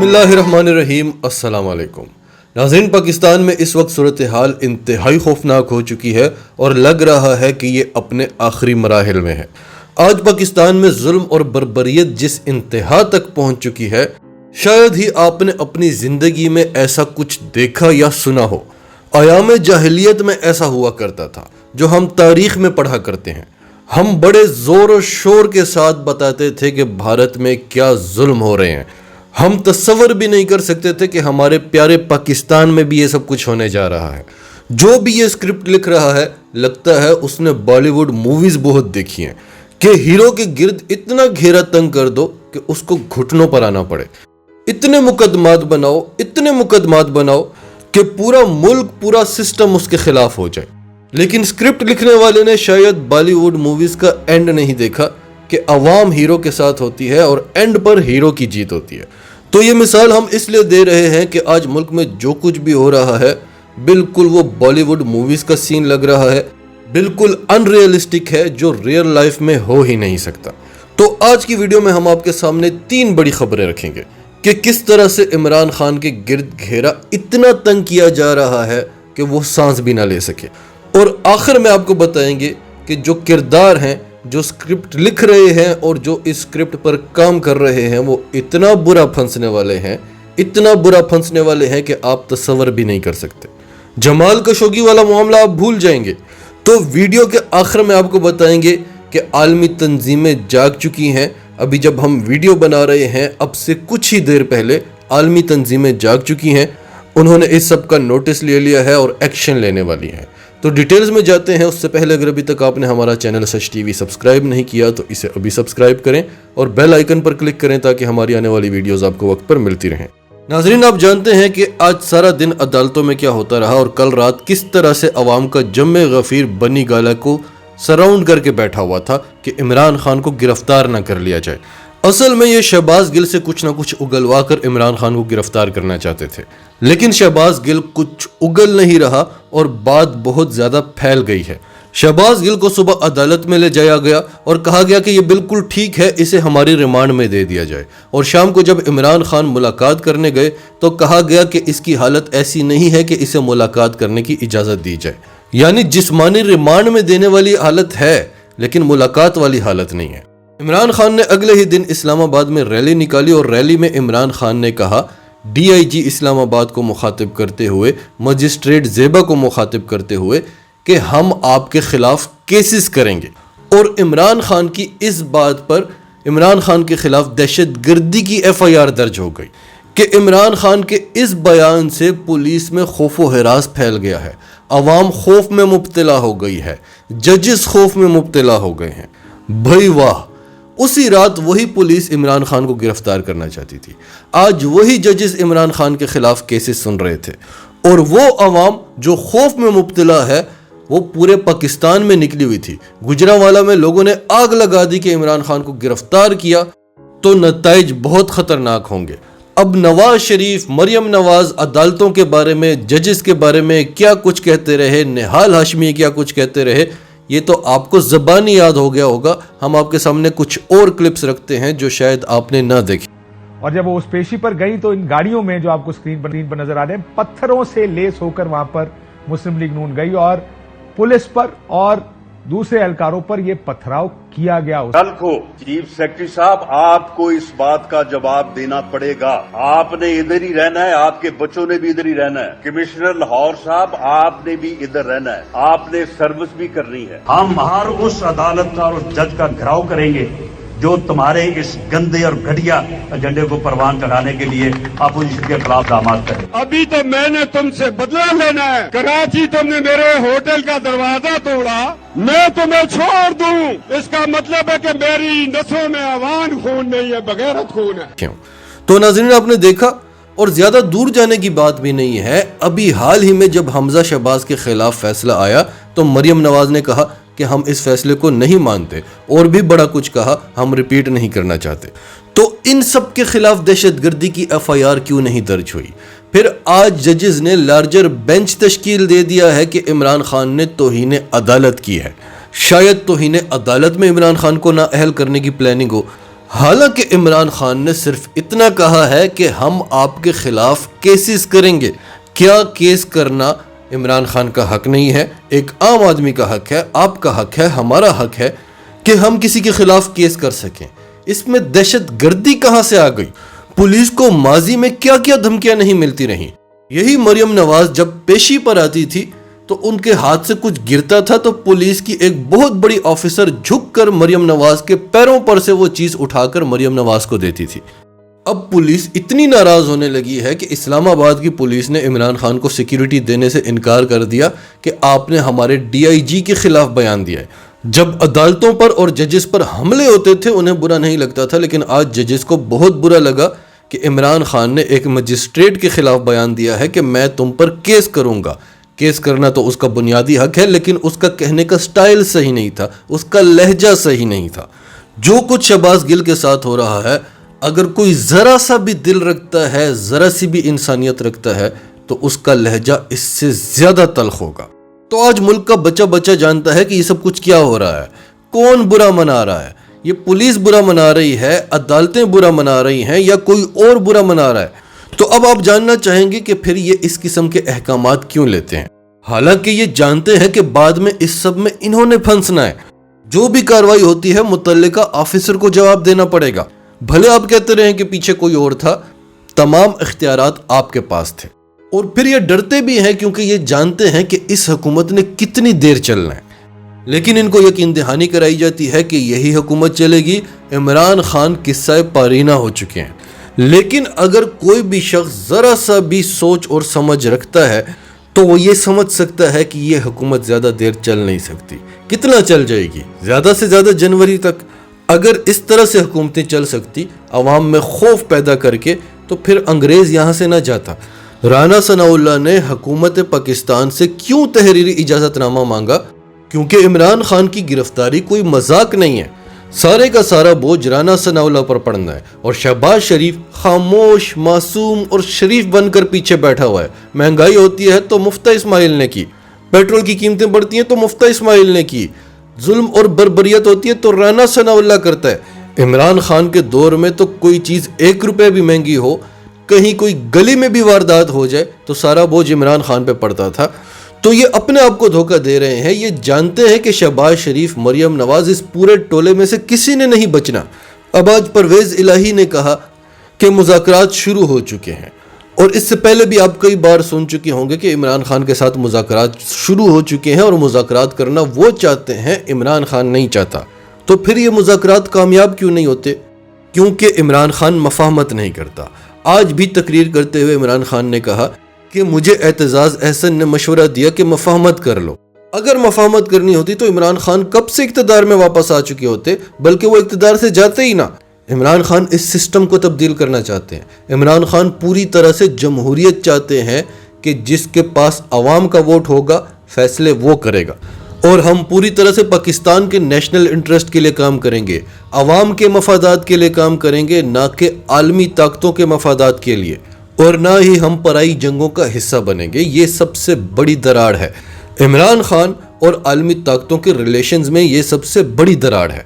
بسم اللہ الرحمن الرحیم۔ السلام علیکم ناظرین، پاکستان میں اس وقت صورتحال انتہائی خوفناک ہو چکی ہے اور لگ رہا ہے کہ یہ اپنے آخری مراحل میں ہے۔ آج پاکستان میں ظلم اور بربریت جس انتہا تک پہنچ چکی ہے، شاید ہی آپ نے اپنی زندگی میں ایسا کچھ دیکھا یا سنا ہو۔ ایام جاہلیت میں ایسا ہوا کرتا تھا جو ہم تاریخ میں پڑھا کرتے ہیں۔ ہم بڑے زور و شور کے ساتھ بتاتے تھے کہ بھارت میں کیا ظلم ہو رہے ہیں۔ ہم تصور بھی نہیں کر سکتے تھے کہ ہمارے پیارے پاکستان میں بھی یہ سب کچھ ہونے جا رہا ہے۔ جو بھی یہ اسکرپٹ لکھ رہا ہے، لگتا ہے اس نے بالی ووڈ موویز بہت دیکھی ہیں کہ ہیرو کے گرد اتنا گھیرا تنگ کر دو کہ اس کو گھٹنوں پر آنا پڑے۔ اتنے مقدمات بناؤ کہ پورا ملک، پورا سسٹم اس کے خلاف ہو جائے۔ لیکن اسکرپٹ لکھنے والے نے شاید بالی ووڈ موویز کا اینڈ نہیں دیکھا کہ عوام ہیرو کے ساتھ ہوتی ہے اور اینڈ پر ہیرو کی جیت ہوتی ہے۔ تو یہ مثال ہم اس لیے دے رہے ہیں کہ آج ملک میں جو کچھ بھی ہو رہا ہے بالکل وہ بالی ووڈ موویز کا سین لگ رہا ہے، بالکل ان ریئلسٹک ہے، جو ریئل لائف میں ہو ہی نہیں سکتا۔ تو آج کی ویڈیو میں ہم آپ کے سامنے 3 بڑی خبریں رکھیں گے کہ کس طرح سے عمران خان کے گرد گھیرا اتنا تنگ کیا جا رہا ہے کہ وہ سانس بھی نہ لے سکے، اور آخر میں آپ کو بتائیں گے کہ جو کردار ہیں، جو اسکرپٹ لکھ رہے ہیں اور جو اس اسکرپٹ پر کام کر رہے ہیں، وہ اتنا برا پھنسنے والے ہیں کہ آپ تصور بھی نہیں کر سکتے۔ جمال خشوگی والا معاملہ آپ بھول جائیں گے۔ تو ویڈیو کے آخر میں آپ کو بتائیں گے کہ عالمی تنظیمیں جاگ چکی ہیں۔ ابھی جب ہم ویڈیو بنا رہے ہیں، اب سے کچھ ہی دیر پہلے عالمی تنظیمیں جاگ چکی ہیں، انہوں نے اس سب کا نوٹس لے لیا ہے اور ایکشن لینے والی ہیں۔ تو ڈیٹیلز میں جاتے ہیں۔ اس سے پہلے اگر ابھی تک آپ نے ہمارا چینل سچ ٹی وی سبسکرائب نہیں کیا تو اسے ابھی سبسکرائب کریں اور بیل آئیکن پر کلک کریں تاکہ ہماری آنے والی ویڈیوز آپ کو وقت پر ملتی رہیں۔ ناظرین، آپ جانتے ہیں کہ آج سارا دن عدالتوں میں کیا ہوتا رہا اور کل رات کس طرح سے عوام کا جم غفیر بنی گالا کو سراؤنڈ کر کے بیٹھا ہوا تھا کہ عمران خان کو گرفتار نہ کر لیا جائے۔ اصل میں یہ شہباز گل سے کچھ نہ کچھ اگلوا کر عمران خان کو گرفتار کرنا چاہتے تھے، لیکن شہباز گل کچھ اگل نہیں رہا اور بات بہت زیادہ پھیل گئی ہے۔ شہباز گل کو صبح عدالت میں لے جایا گیا اور کہا گیا کہ یہ بالکل ٹھیک ہے، اسے ہماری ریمانڈ میں دے دیا جائے، اور شام کو جب عمران خان ملاقات کرنے گئے تو کہا گیا کہ اس کی حالت ایسی نہیں ہے کہ اسے ملاقات کرنے کی اجازت دی جائے۔ یعنی جسمانی ریمانڈ میں دینے والی حالت ہے لیکن ملاقات والی حالت نہیں ہے۔ عمران خان نے اگلے ہی دن اسلام آباد میں ریلی نکالی اور ریلی میں عمران خان نے کہا، ڈی آئی جی اسلام آباد کو مخاطب کرتے ہوئے، مجسٹریٹ زیبا کو مخاطب کرتے ہوئے کہ ہم آپ کے خلاف کیسز کریں گے، اور عمران خان کی اس بات پر عمران خان کے خلاف دہشت گردی کی ایف آئی آر درج ہو گئی کہ عمران خان کے اس بیان سے پولیس میں خوف و ہراس پھیل گیا ہے، عوام خوف میں مبتلا ہو گئی ہے، ججز خوف میں مبتلا ہو گئے ہیں۔ بھائی واہ، اسی رات وہی پولیس عمران خان کو گرفتار کرنا چاہتی تھی، آج وہی ججز عمران خان کے خلاف کیسز سن رہے تھے، اور وہ عوام جو خوف میں مبتلا ہے وہ پورے پاکستان میں نکلی ہوئی تھی۔ گجرانوالہ میں لوگوں نے آگ لگا دی کہ عمران خان کو گرفتار کیا تو نتائج بہت خطرناک ہوں گے۔ اب نواز شریف، مریم نواز عدالتوں کے بارے میں، ججز کے بارے میں کیا کچھ کہتے رہے، نہال ہاشمی کیا کچھ کہتے رہے، یہ تو آپ کو زبانی یاد ہو گیا ہوگا۔ ہم آپ کے سامنے کچھ اور کلپس رکھتے ہیں جو شاید آپ نے نہ دیکھی۔ اور جب وہ اس پیشی پر گئی تو ان گاڑیوں میں جو آپ کو اسکرین پر نظر آ رہے ہیں، پتھروں سے لیس ہو کر وہاں پر مسلم لیگ نون گئی اور پولیس پر اور دوسرے اہلکاروں پر یہ پتھراؤ کیا گیا۔ کل کو چیف سیکرٹری صاحب، آپ کو اس بات کا جواب دینا پڑے گا۔ آپ نے ادھر ہی رہنا ہے، آپ کے بچوں نے بھی ادھر ہی رہنا ہے۔ کمشنر لاہور صاحب، آپ نے بھی ادھر رہنا ہے، آپ نے سروس بھی کرنی ہے۔ ہم ہر اس عدالت کا اور اس جج کا گھراؤ کریں گے جو تمہارے اس گندے اور گھٹیا ایجنڈے کو پروان چڑھانے کے لیے اپوزیشن کے خلاف اقدامات کریں۔ ابھی تو میں نے تم سے بدلہ لینا ہے۔ کراچی تم نے میرے ہوٹل کا دروازہ توڑا، میں تمہیں چھوڑ دوں، اس کا مطلب ہے کہ میری نسوں میں عوام خون نہیں ہے، بغیرت خون ہے۔ کیوں؟ تو ناظرین، آپ نے دیکھا، اور زیادہ دور جانے کی بات بھی نہیں ہے۔ ابھی حال ہی میں جب حمزہ شہباز کے خلاف فیصلہ آیا تو مریم نواز نے کہا کہ ہم اس فیصلے کو نہیں مانتے، اور بھی بڑا کچھ کہا، ہم ریپیٹ نہیں کرنا چاہتے۔ تو ان سب کے خلاف دہشت گردی کی ایف آئی آر کیوں نہیں درج ہوئی؟ پھر آج ججز نے لارجر بینچ تشکیل دے دیا ہے کہ عمران خان نے توہین عدالت کی ہے۔ شاید توہین عدالت میں عمران خان کو نااہل کرنے کی پلاننگ ہو۔ حالانکہ عمران خان نے صرف اتنا کہا ہے کہ ہم آپ کے خلاف کیسز کریں گے۔ کیا کیس کرنا عمران خان کا حق نہیں ہے؟ ایک عام آدمی کا حق ہے، آپ کا حق ہے، ہمارا حق ہے کہ ہم کسی کے خلاف کیس کر سکیں۔ اس میں دہشت گردی کہاں سے آ گئی؟ پولیس کو ماضی میں کیا کیا دھمکیاں نہیں ملتی رہیں۔ یہی مریم نواز جب پیشی پر آتی تھی تو ان کے ہاتھ سے کچھ گرتا تھا تو پولیس کی ایک بہت بڑی آفیسر جھک کر مریم نواز کے پیروں پر سے وہ چیز اٹھا کر مریم نواز کو دیتی تھی۔ اب پولیس اتنی ناراض ہونے لگی ہے کہ اسلام آباد کی پولیس نے عمران خان کو سیکیورٹی دینے سے انکار کر دیا کہ آپ نے ہمارے DIG کے خلاف بیان دیا ہے۔ جب عدالتوں پر اور ججز پر حملے ہوتے تھے انہیں برا نہیں لگتا تھا، لیکن آج ججز کو بہت برا لگا کہ عمران خان نے ایک مجسٹریٹ کے خلاف بیان دیا ہے کہ میں تم پر کیس کروں گا۔ کیس کرنا تو اس کا بنیادی حق ہے، لیکن اس کا کہنے کا سٹائل صحیح نہیں تھا، اس کا لہجہ صحیح نہیں تھا۔ جو کچھ شہباز گل کے ساتھ ہو رہا ہے، اگر کوئی ذرا سا بھی دل رکھتا ہے، ذرا سی بھی انسانیت رکھتا ہے تو اس کا لہجہ اس سے زیادہ تلخ ہوگا۔ تو آج ملک کا بچہ بچہ جانتا ہے کہ یہ سب کچھ کیا ہو رہا ہے، کون برا منا رہا ہے۔ یہ پولیس برا منا رہی ہے، عدالتیں برا منا رہی ہیں، یا کوئی اور برا منا رہا ہے؟ تو اب آپ جاننا چاہیں گے کہ پھر یہ اس قسم کے احکامات کیوں لیتے ہیں، حالانکہ یہ جانتے ہیں کہ بعد میں اس سب میں انہوں نے پھنسنا ہے۔ جو بھی کارروائی ہوتی ہے متعلقہ آفیسر کو جواب دینا پڑے گا، بھلے آپ کہتے رہیں کہ پیچھے کوئی اور تھا، تمام اختیارات آپ کے پاس تھے۔ اور پھر یہ ڈرتے بھی ہیں کیونکہ یہ جانتے ہیں کہ اس حکومت نے کتنی دیر چلنا ہے، لیکن ان کو یقین دہانی کرائی جاتی ہے کہ یہی حکومت چلے گی۔ عمران خان قصہ پارینہ ہو چکے ہیں، لیکن اگر کوئی بھی شخص ذرا سا بھی سوچ اور سمجھ رکھتا ہے تو وہ یہ سمجھ سکتا ہے کہ یہ حکومت زیادہ دیر چل نہیں سکتی۔ کتنا چل جائے گی؟ زیادہ سے زیادہ جنوری تک۔ اگر اس طرح سے حکومتیں چل سکتی عوام میں خوف پیدا کر کے، تو پھر انگریز یہاں سے نہ جاتا۔ رانا ثناء اللہ نے حکومت پاکستان سے کیوں تحریری اجازت نامہ مانگا؟ کیونکہ عمران خان کی گرفتاری کوئی مذاق نہیں ہے، سارے کا سارا بوجھ رانا ثناء اللہ پر پڑنا ہے، اور شہباز شریف خاموش، معصوم اور شریف بن کر پیچھے بیٹھا ہوا ہے۔ مہنگائی ہوتی ہے تو مفتہ اسماعیل نے کی، پیٹرول کی قیمتیں بڑھتی ہیں تو مفتہ اسماعیل نے کی، ظلم اور بربریت ہوتی ہے تو رانا ثناء اللہ کرتا ہے۔ عمران خان کے دور میں تو کوئی چیز 1 روپے بھی مہنگی ہو، کہیں کوئی گلی میں بھی واردات ہو جائے تو سارا بوجھ عمران خان پہ پڑتا تھا۔ تو یہ اپنے آپ کو دھوکہ دے رہے ہیں، یہ جانتے ہیں کہ شہباز شریف، مریم نواز، اس پورے ٹولے میں سے کسی نے نہیں بچنا۔ اب آج پرویز الہی نے کہا کہ مذاکرات شروع ہو چکے ہیں، اور اس سے پہلے بھی آپ کئی بار سن چکے ہوں گے کہ عمران خان کے ساتھ مذاکرات شروع ہو چکے ہیں، اور مذاکرات کرنا وہ چاہتے ہیں، عمران خان نہیں چاہتا۔ تو پھر یہ مذاکرات کامیاب کیوں نہیں ہوتے؟ کیونکہ عمران خان مفاہمت نہیں کرتا۔ آج بھی تقریر کرتے ہوئے عمران خان نے کہا کہ مجھے اعتزاز احسن نے مشورہ دیا کہ مفاہمت کر لو۔ اگر مفاہمت کرنی ہوتی تو عمران خان کب سے اقتدار میں واپس آ چکے ہوتے، بلکہ وہ اقتدار سے جاتے ہی نہ۔ عمران خان اس سسٹم کو تبدیل کرنا چاہتے ہیں۔ عمران خان پوری طرح سے جمہوریت چاہتے ہیں کہ جس کے پاس عوام کا ووٹ ہوگا فیصلے وہ کرے گا، اور ہم پوری طرح سے پاکستان کے نیشنل انٹرسٹ کے لیے کام کریں گے، عوام کے مفادات کے لیے کام کریں گے، نہ کہ عالمی طاقتوں کے مفادات کے لیے، اور نہ ہی ہم پرائی جنگوں کا حصہ بنیں گے۔ یہ سب سے بڑی دراڑ ہے، عمران خان اور عالمی طاقتوں کے ریلیشنز میں یہ سب سے بڑی دراڑ ہے۔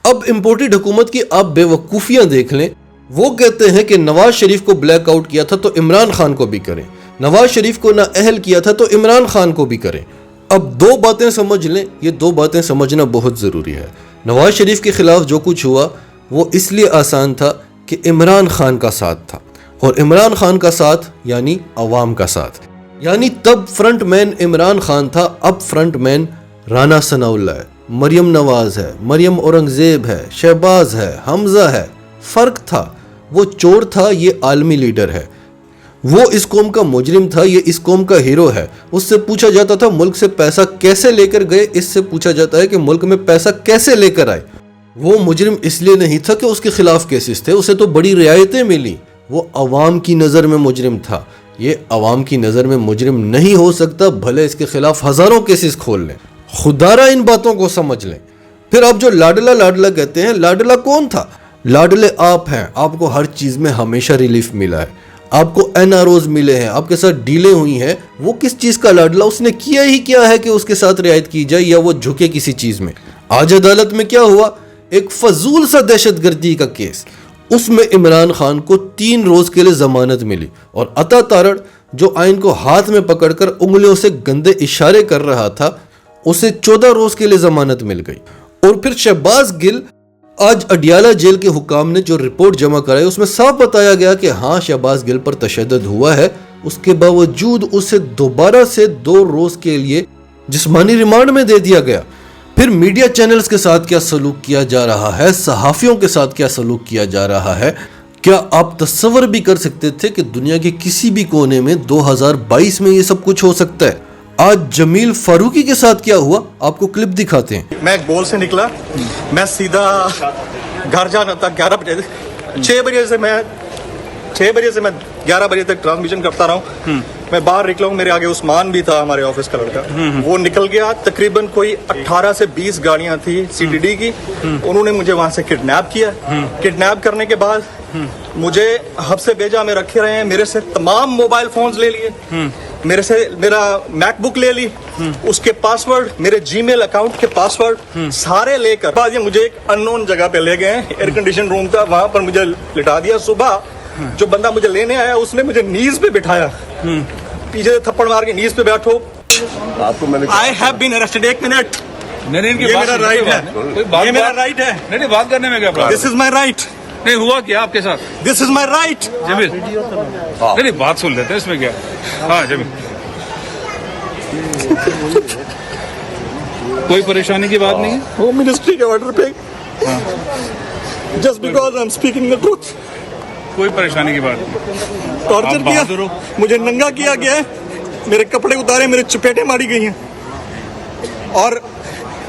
اب امپورٹڈ حکومت کی آپ بے وقوفیاں دیکھ لیں۔ وہ کہتے ہیں کہ نواز شریف کو بلیک آؤٹ کیا تھا تو عمران خان کو بھی کریں، نواز شریف کو نااہل کیا تھا تو عمران خان کو بھی کریں۔ اب 2 باتیں سمجھ لیں، یہ 2 باتیں سمجھنا بہت ضروری ہے۔ نواز شریف کے خلاف جو کچھ ہوا وہ اس لیے آسان تھا کہ عمران خان کا ساتھ تھا، اور عمران خان کا ساتھ یعنی عوام کا ساتھ، یعنی تب فرنٹ مین عمران خان تھا، اب فرنٹ مین رانا ثناء اللہ ہے، مریم نواز ہے، مریم اورنگزیب ہے، شہباز ہے، حمزہ ہے۔ فرق تھا، وہ چور تھا، یہ عالمی لیڈر ہے، وہ اس قوم کا مجرم تھا، یہ اس قوم کا ہیرو ہے۔ اس سے پوچھا جاتا تھا ملک سے پیسہ کیسے لے کر گئے، اس سے پوچھا جاتا ہے کہ ملک میں پیسہ کیسے لے کر آئے۔ وہ مجرم اس لیے نہیں تھا کہ اس کے خلاف کیسز تھے، اسے تو بڑی رعایتیں ملی، وہ عوام کی نظر میں مجرم تھا۔ یہ عوام کی نظر میں مجرم نہیں ہو سکتا بھلے اس کے خلاف ہزاروں کیسز کھول لیں۔ خدا را ان باتوں کو سمجھ لیں۔ پھر آپ جو لاڈلا لاڈلا کہتے ہیں، لاڈلا کون تھا؟ لاڈلے آپ ہیں، آپ کو ہر چیز میں ہمیشہ ریلیف ملا ہے، آپ کو NROز ملے ہیں، آپ کے ساتھ ڈیلیں ہوئی ہیں۔ وہ کس چیز کا لاڈلا؟ اس نے کیا ہی کیا ہے کہ اس کے ساتھ رعایت کی جائے یا وہ جھکے کسی چیز میں؟ آج عدالت میں کیا ہوا ایک فضول سا دہشت گردی کا کیس، اس میں عمران خان کو 3 روز کے لیے ضمانت ملی اور عطا تارڑ جو آئین کو ہاتھ میں پکڑ کر انگلیوں سے گندے اشارے کر رہا تھا اسے 14 روز کے لیے ضمانت مل گئی۔ اور پھر شہباز گل، آج اڈیالہ جیل کے حکام نے جو رپورٹ جمع کرائی اس میں صاف بتایا گیا کہ ہاں شہباز گل پر تشدد ہوا ہے، اس کے باوجود اسے دوبارہ سے 2 روز کے لیے جسمانی ریمانڈ میں دے دیا گیا۔ پھر میڈیا چینلز کے ساتھ کیا سلوک کیا جا رہا ہے، صحافیوں کے ساتھ کیا سلوک کیا جا رہا ہے، کیا آپ تصور بھی کر سکتے تھے کہ دنیا کے کسی بھی کونے میں 2022 میں یہ سب کچھ ہو سکتا ہے؟ آج جمیل فاروقی کے ساتھ کیا ہوا آپ کو کلپ دکھاتے ہیں۔ میں ایک بول سے نکلا، میں سیدھا گھر جانا تھا 11 بجے، 6 بجے سے میں 11 بجے تک ٹرانسمیشن کرتا رہا ہوں۔ میں باہر نکلا ہوں، میرے آگے عثمان بھی تھا ہمارے آفس کا لڑکا، وہ نکل گیا۔ تقریباً کوئی 18 سے 20 گاڑیاں تھی CTD کی، انہوں نے مجھے وہاں سے کڈنیپ کیا۔ کڈنیپ کرنے کے بعد مجھے ہب سے بیجا میں رکھے رہے ہیں، میرے سے تمام موبائل فونز لے لیے، میرے سے میرا میک بک لے لی، اس کے پاسورڈ، میرے جی میل اکاؤنٹ کے پاسورڈ سارے لے کر بعد یہ مجھے ایک ان نون جگہ پہ لے گئے، ایئر کنڈیشن روم تھا، وہاں پر مجھے لٹا دیا۔ صبح جو بندہ مجھے لینے آیا اس نے مجھے نیز پہ بٹھایا، پیچھے سے تھپڑ مار کے نیز پہ بیٹھو۔ I have been arrested۔ 1 minute, یہ میرا رائٹ ہے، یہ میرا رائٹ ہے۔ نہیں بات کرنے میں کیا problem? This is my right۔ نہیں ہوا کیا آپ کے ساتھ؟ This is my right۔ جمیل نہیں بات سن لیتے ہیں، اس میں کیا؟ ہاں جمیل، کوئی پریشانی کی بات نہیں ہے؟ ہوم منسٹری کے آرڈر پہ just because I'm speaking the truth کوئی پریشانی کی بات نہیں۔ ٹارچر کیا، مجھے ننگا کیا گیا ہے، میرے کپڑے اتارے، میرے چپیٹیں ماری گئی ہیں، اور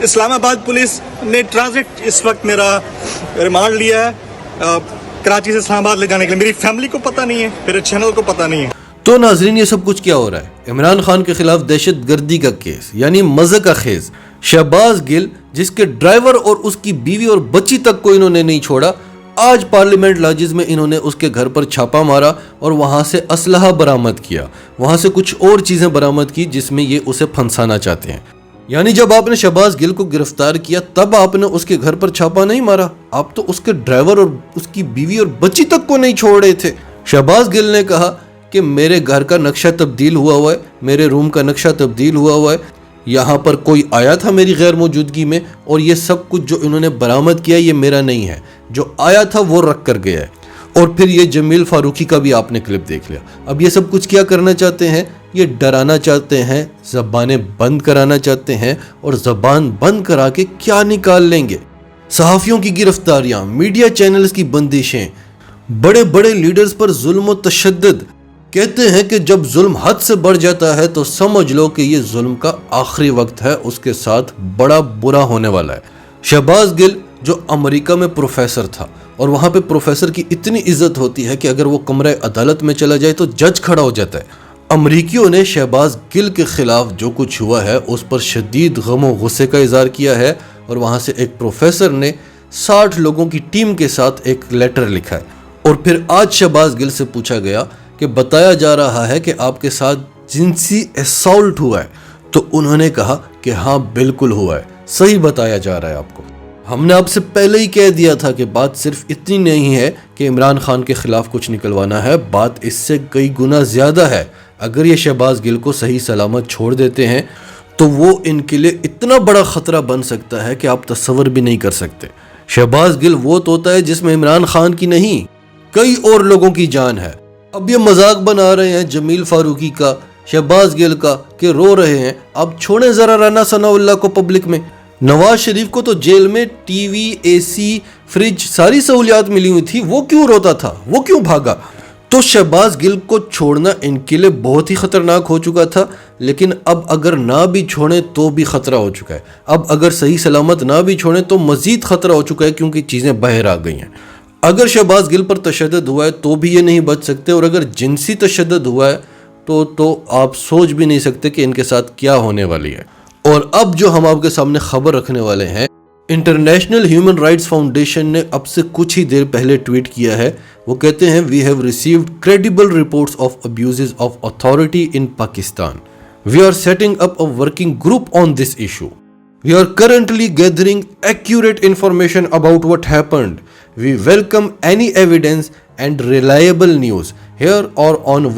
اسلام آباد پولیس نے ٹرانزٹ اس وقت میرا ریمانڈ لیا ہے کراچی سے اسلام آباد لے جانے کے لیے۔ میری فیملی کو پتہ نہیں ہے، میرے چینل کو پتہ نہیں ہے۔ تو ناظرین، یہ سب کچھ کیا ہو رہا ہے؟ عمران خان کے خلاف دہشت گردی کا کیس، یعنی مزہ کا خیز۔ شہباز گل جس کے ڈرائیور اور اس کی بیوی اور بچی تک کو انہوں نے نہیں چھوڑا، آج پارلیمنٹ لاجز میں انہوں نے اس کے گھر پر چھاپا مارا اور وہاں سے اسلحہ برآمد کیا، وہاں سے کچھ اور چیزیں برآمد کی جس میں یہ اسے پھنسانا چاہتے ہیں۔ یعنی جب آپ نے شہباز گل کو گرفتار کیا تب آپ نے اس کے گھر پر چھاپا نہیں مارا، آپ تو اس کے ڈرائیور اور اس کی بیوی اور بچی تک کو نہیں چھوڑ رہے تھے۔ شہباز گل نے کہا کہ میرے گھر کا نقشہ تبدیل ہوا ہے، میرے روم کا نقشہ تبدیل ہوا ہے، یہاں پر کوئی آیا تھا میری غیر موجودگی میں، اور یہ سب کچھ جو انہوں نے برآمد کیا یہ میرا نہیں ہے، جو آیا تھا وہ رکھ کر گیا ہے۔ اور پھر یہ جمیل فاروقی کا بھی آپ نے کلپ دیکھ لیا۔ اب یہ سب کچھ کیا کرنا چاہتے ہیں؟ یہ ڈرانا چاہتے ہیں، زبانیں بند کرانا چاہتے ہیں، اور زبان بند کرا کے کیا نکال لیں گے؟ صحافیوں کی گرفتاریاں، میڈیا چینلز کی بندشیں، بڑے بڑے لیڈرز پر ظلم و تشدد۔ کہتے ہیں کہ جب ظلم حد سے بڑھ جاتا ہے تو سمجھ لو کہ یہ ظلم کا آخری وقت ہے، اس کے ساتھ بڑا برا ہونے والا ہے۔ شہباز گل جو امریکہ میں پروفیسر تھا، اور وہاں پہ پروفیسر کی اتنی عزت ہوتی ہے کہ اگر وہ کمرہ عدالت میں چلا جائے تو جج کھڑا ہو جاتا ہے۔ امریکیوں نے شہباز گل کے خلاف جو کچھ ہوا ہے اس پر شدید غم و غصے کا اظہار کیا ہے، اور وہاں سے ایک پروفیسر نے 60 لوگوں کی ٹیم کے ساتھ ایک لیٹر لکھا ہے۔ اور پھر آج شہباز گل سے پوچھا گیا کہ بتایا جا رہا ہے کہ آپ کے ساتھ جنسی اسالٹ ہوا ہے، تو انہوں نے کہا کہ ہاں بالکل ہوا ہے، صحیح بتایا جا رہا ہے آپ کو۔ ہم نے آپ سے پہلے ہی کہہ دیا تھا کہ بات صرف اتنی نہیں ہے کہ عمران خان کے خلاف کچھ نکلوانا ہے، بات اس سے کئی گنا زیادہ ہے۔ اگر یہ شہباز گل کو صحیح سلامت چھوڑ دیتے ہیں تو وہ ان کے لیے اتنا بڑا خطرہ بن سکتا ہے کہ آپ تصور بھی نہیں کر سکتے۔ شہباز گل وہ طوطا ہے جس میں عمران خان کی نہیں، کئی اور لوگوں کی جان ہے۔ اب یہ مذاق بنا رہے ہیں جمیل فاروقی کا، شہباز گل کا، کہ رو رہے ہیں۔ اب چھوڑیں ذرا رانا ثناء اللہ کو پبلک میں۔ نواز شریف کو تو جیل میں ٹی وی، اے سی، فریج، ساری سہولیات ملی ہوئی تھی، وہ کیوں روتا تھا، وہ کیوں بھاگا؟ تو شہباز گل کو چھوڑنا ان کے لیے بہت ہی خطرناک ہو چکا تھا، لیکن اب اگر نہ بھی چھوڑیں تو بھی خطرہ ہو چکا ہے۔ اب اگر صحیح سلامت نہ بھی چھوڑیں تو مزید خطرہ ہو چکا ہے، کیونکہ چیزیں باہر آ گئی ہیں۔ اگر شہباز گل پر تشدد ہوا ہے تو بھی یہ نہیں بچ سکتے، اور اگر جنسی تشدد ہوا ہے تو آپ سوچ بھی نہیں سکتے کہ ان کے ساتھ کیا ہونے والی ہے۔ اور اب جو ہم آپ کے سامنے خبر رکھنے والے ہیں، انٹرنیشنل ہیومن رائٹس فاؤنڈیشن نے اب سے کچھ ہی دیر پہلے ٹویٹ کیا ہے۔ وہ کہتے ہیں we have received credible reports of abuses of authority in Pakistan. We are setting up a working group on this issue. We are currently gathering accurate information about what happened. We welcome any evidence and reliable news here or on